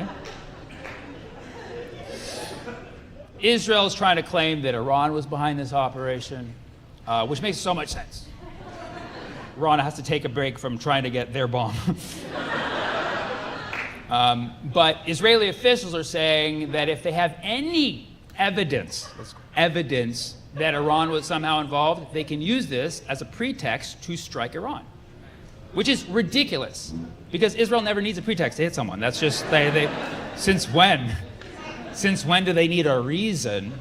Okay. Israel is trying to claim that Iran was behind this operation, which makes so much sense. Iran has to take a break from trying to get their bomb. But Israeli officials are saying that if they have any evidence that Iran was somehow involved, they can use this as a pretext to strike Iran, which is ridiculous because Israel never needs a pretext to hit someone. That's just, since when? Since when do they need a reason?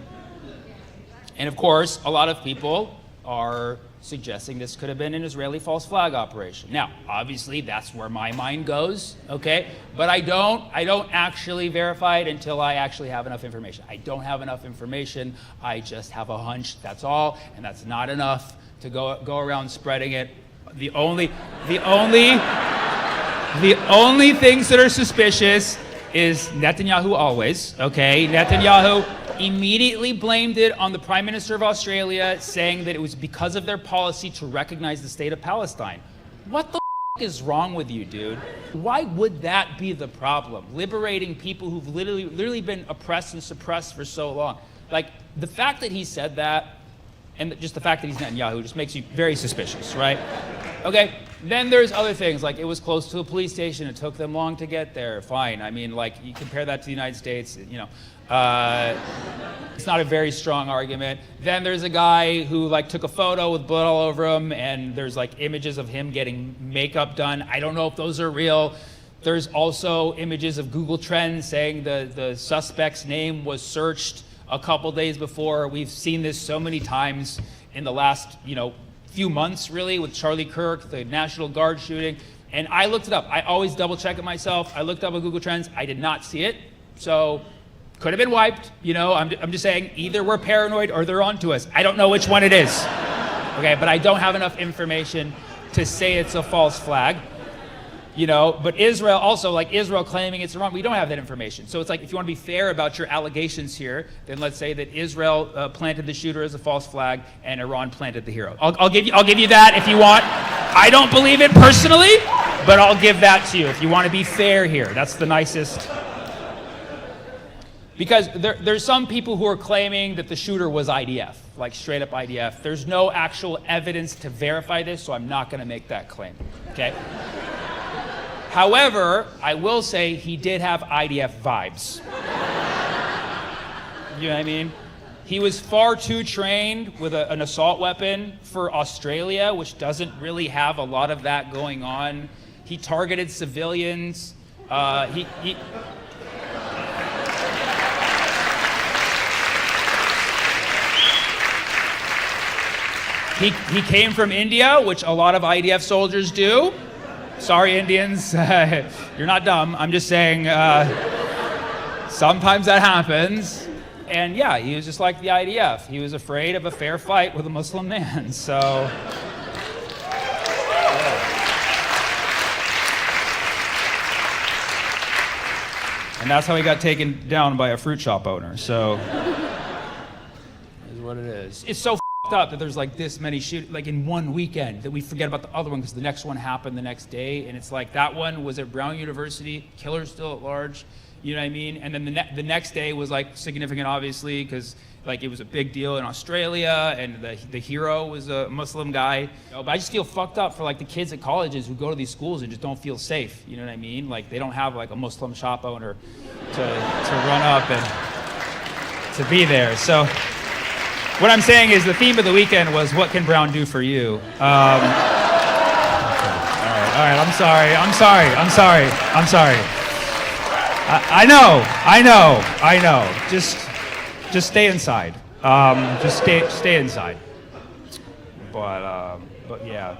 And of course, a lot of people are suggesting this could have been an Israeli false flag operation. Now, obviously, that's where my mind goes, okay? But I don't actually verify it until I actually have enough information. I don't have enough information. I just have a hunch, that's all, and that's not enough to go around spreading it. The only things that are suspicious is Netanyahu always, okay? Netanyahu immediately blamed it on the Prime Minister of Australia, saying that it was because of their policy to recognize the state of Palestine. What the is wrong with you, dude? Why would that be the problem? Liberating people who've literally been oppressed and suppressed for so long. Like, the fact that he said that, and just the fact that he's Netanyahu, just makes you very suspicious, right? Okay, then there's other things, like it was close to a police station, it took them long to get there, fine. I mean, like, you compare that to the United States, you know, it's not a very strong argument. Then there's a guy who like took a photo with blood all over him, and there's like images of him getting makeup done. I don't know if those are real. There's also images of Google Trends saying the suspect's name was searched a couple days before. We've seen this so many times in the last, few months, really, with Charlie Kirk, the National Guard shooting. And I looked it up. I always double check it myself. I looked up on Google Trends. I did not see it. So could have been wiped. I'm just saying either we're paranoid or they're onto us. I don't know which one it is. Okay, but I don't have enough information to say it's a false flag. But Israel also, like Israel claiming it's Iran, we don't have that information. So it's like, if you want to be fair about your allegations here, then let's say that Israel planted the shooter as a false flag and Iran planted the hero. I'll give you that if you want. I don't believe it personally, but I'll give that to you if you want to be fair here. That's the nicest. Because there's some people who are claiming that the shooter was IDF, like straight up IDF. There's no actual evidence to verify this, so I'm not going to make that claim, okay? However, I will say he did have IDF vibes. You know what I mean? He was far too trained with an assault weapon for Australia, which doesn't really have a lot of that going on. He targeted civilians. He came from India, which a lot of IDF soldiers do. Sorry, Indians, you're not dumb. I'm just saying sometimes that happens. And yeah, he was just like the IDF. He was afraid of a fair fight with a Muslim man, so. Yeah. And that's how he got taken down by a fruit shop owner, so. Is what it is. It's so up that there's like this many shootings, like in one weekend, that we forget about the other one because the next one happened the next day, and it's like that one was at Brown University, killer's still at large, you know what I mean? And then the next day was like significant, obviously, because like it was a big deal in Australia, and the hero was a Muslim guy. But I just feel fucked up for like the kids at colleges who go to these schools and just don't feel safe, you know what I mean? Like they don't have like a Muslim shop owner to run up and to be there. So what I'm saying is the theme of the weekend was, what can Brown do for you? Okay. All right, I'm sorry. I know. Just stay inside. Just stay inside. But yeah,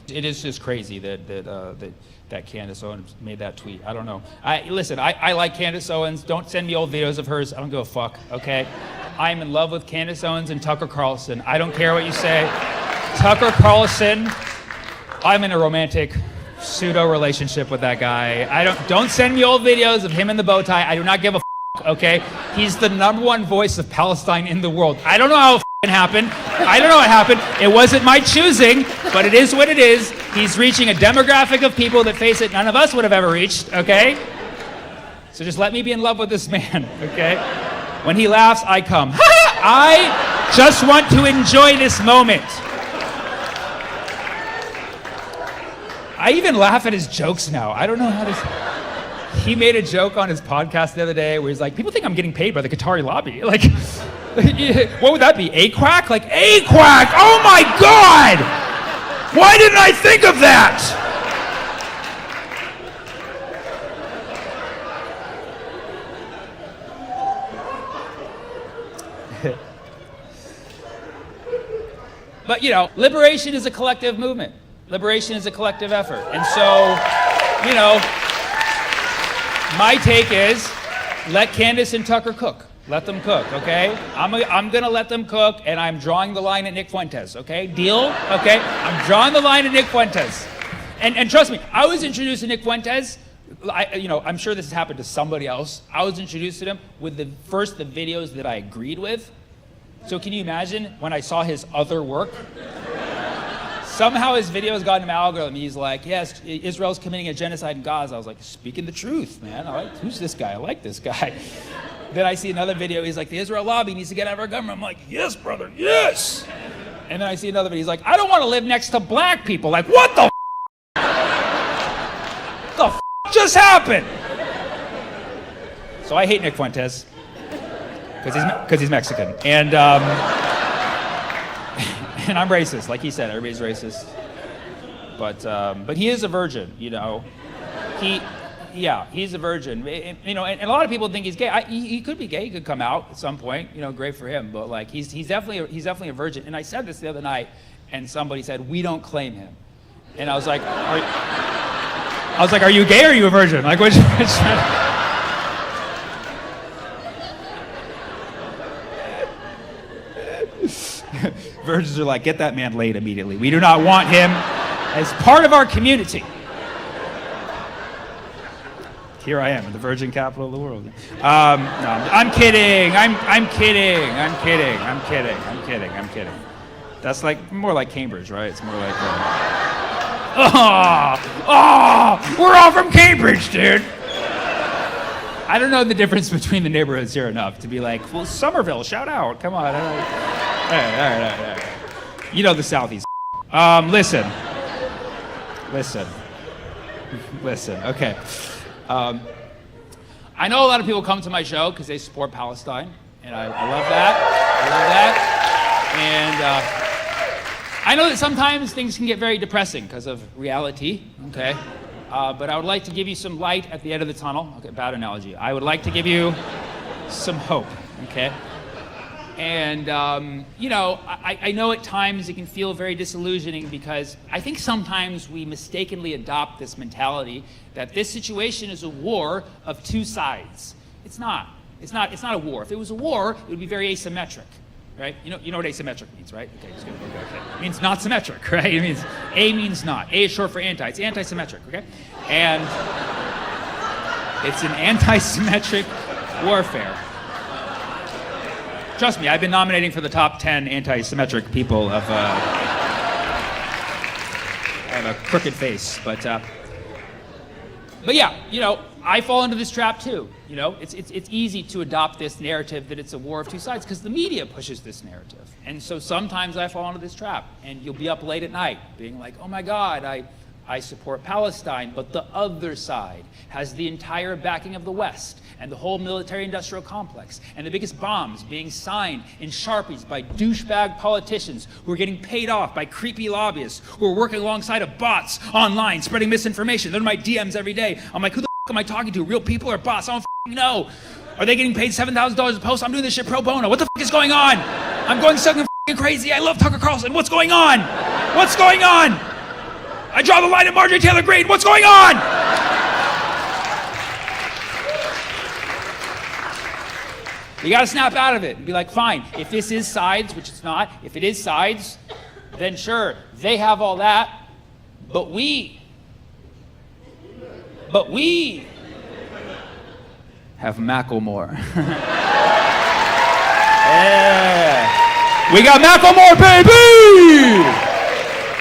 it is just crazy that Candace Owens made that tweet. I don't know. Listen, I like Candace Owens. Don't send me old videos of hers. I don't give a fuck, okay? I'm in love with Candace Owens and Tucker Carlson. I don't care what you say. Tucker Carlson, I'm in a romantic pseudo relationship with that guy. Don't send me old videos of him in the bow tie. I do not give a fuck, okay? He's the #1 voice of Palestine in the world. I don't know how it happened. I don't know what happened. It wasn't my choosing, but it is what it is. He's reaching a demographic of people that, face it, none of us would have ever reached, okay? So just let me be in love with this man, okay? When he laughs, I come. I just want to enjoy this moment. I even laugh at his jokes now. I don't know how to... He made a joke on his podcast the other day where he's like, people think I'm getting paid by the Qatari lobby. Like, what would that be? A-quack? Like, A-quack! Oh my God! Why didn't I think of that? But, you know, liberation is a collective movement. Liberation is a collective effort. And so, you know, my take is let Candace and Tucker cook. Let them cook, okay? I'm going to let them cook, and I'm drawing the line at Nick Fuentes, okay? Deal? Okay? I'm drawing the line at Nick Fuentes. And trust me, I was introduced to Nick Fuentes. I'm sure this has happened to somebody else. I was introduced to him with the videos that I agreed with. So can you imagine when I saw his other work? Somehow his videos got in my algorithm. He's like, yes, Israel's committing a genocide in Gaza. I was like, speaking the truth, man. Who's this guy? I like this guy. Then I see another video. He's like, the Israel lobby needs to get out of our government. I'm like, yes, brother, yes. And then I see another video. He's like, I don't want to live next to black people. Like, what the just happened? So I hate Nick Fuentes. Because he's Mexican, and and I'm racist, like he said. Everybody's racist, but he is a virgin, you know. He's a virgin, you know. And a lot of people think he's gay. He could be gay. He could come out at some point, you know. Great for him, but like he's definitely a virgin. And I said this the other night, and somebody said we don't claim him, and I was like, are you gay or are you a virgin? Like which Virgins are like, get that man laid immediately. We do not want him as part of our community. Here I am in the virgin capital of the world. No, I'm kidding. I'm kidding. That's like more like Cambridge, right? It's more like, we're all from Cambridge, dude. I don't know the difference between the neighborhoods here enough to be like, well, Somerville, shout out. Come on. All right. You know the Southeast. Listen. Okay. I know a lot of people come to my show because they support Palestine, and I love that. And I know that sometimes things can get very depressing because of reality, okay? But I would like to give you some light at the end of the tunnel. Okay, bad analogy. I would like to give you some hope, okay? And, I know at times it can feel very disillusioning because I think sometimes we mistakenly adopt this mentality that this situation is a war of two sides. It's not. It's not a war. If it was a war, it would be very asymmetric, right? You know what asymmetric means, right? Okay, just gonna okay. It means not symmetric, right? It means A means not. A is short for anti. It's anti-symmetric, okay? And it's an anti-symmetric warfare. Trust me, I've been nominating for the top 10 anti-symmetric people of a crooked face, but yeah, I fall into this trap too. It's easy to adopt this narrative that it's a war of two sides because the media pushes this narrative, and so sometimes I fall into this trap, and you'll be up late at night being like, oh my God, I support Palestine, but the other side has the entire backing of the West and the whole military-industrial complex and the biggest bombs being signed in Sharpies by douchebag politicians who are getting paid off by creepy lobbyists who are working alongside of bots online spreading misinformation. They're in my DMs every day. I'm like, who the f*** am I talking to? Real people or bots? I don't f***ing know. Are they getting paid $7,000 a post? I'm doing this shit pro bono. What the f*** is going on? I'm going so f***ing crazy. I love Tucker Carlson. What's going on? What's going on? I draw the line at Marjorie Taylor Greene. What's going on? You gotta snap out of it and be like, fine, if this is sides, which it's not, if it is sides, then sure, they have all that, but we have Macklemore. Yeah. We got Macklemore, baby!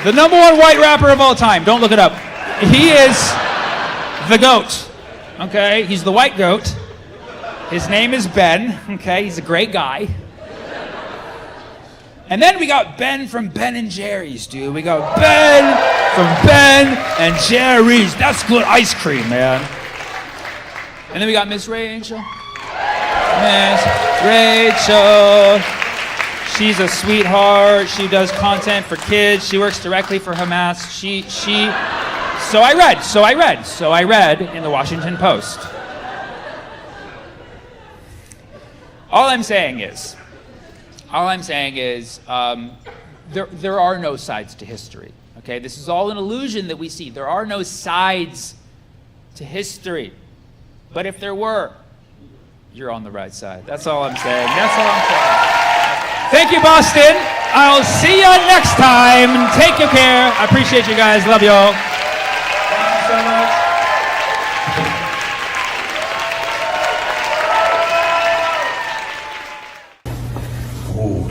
The #1 white rapper of all time. Don't look it up. He is the GOAT. okay? He's the white goat. His name is Ben, okay? He's a great guy. And then we got Ben from Ben and Jerry's, dude. We got Ben from Ben and Jerry's. That's good ice cream, man. And then we got Miss Rachel. Miss Rachel. She's a sweetheart. She does content for kids. She works directly for Hamas. So I read in the Washington Post. All I'm saying is, there are no sides to history. Okay, this is all an illusion that we see. There are no sides to history. But if there were, you're on the right side. That's all I'm saying. Thank you, Boston. I'll see you next time. Take good care. I appreciate you guys. Love you all. Thank you so much.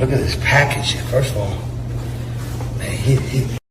Look at this package. First of all, man, he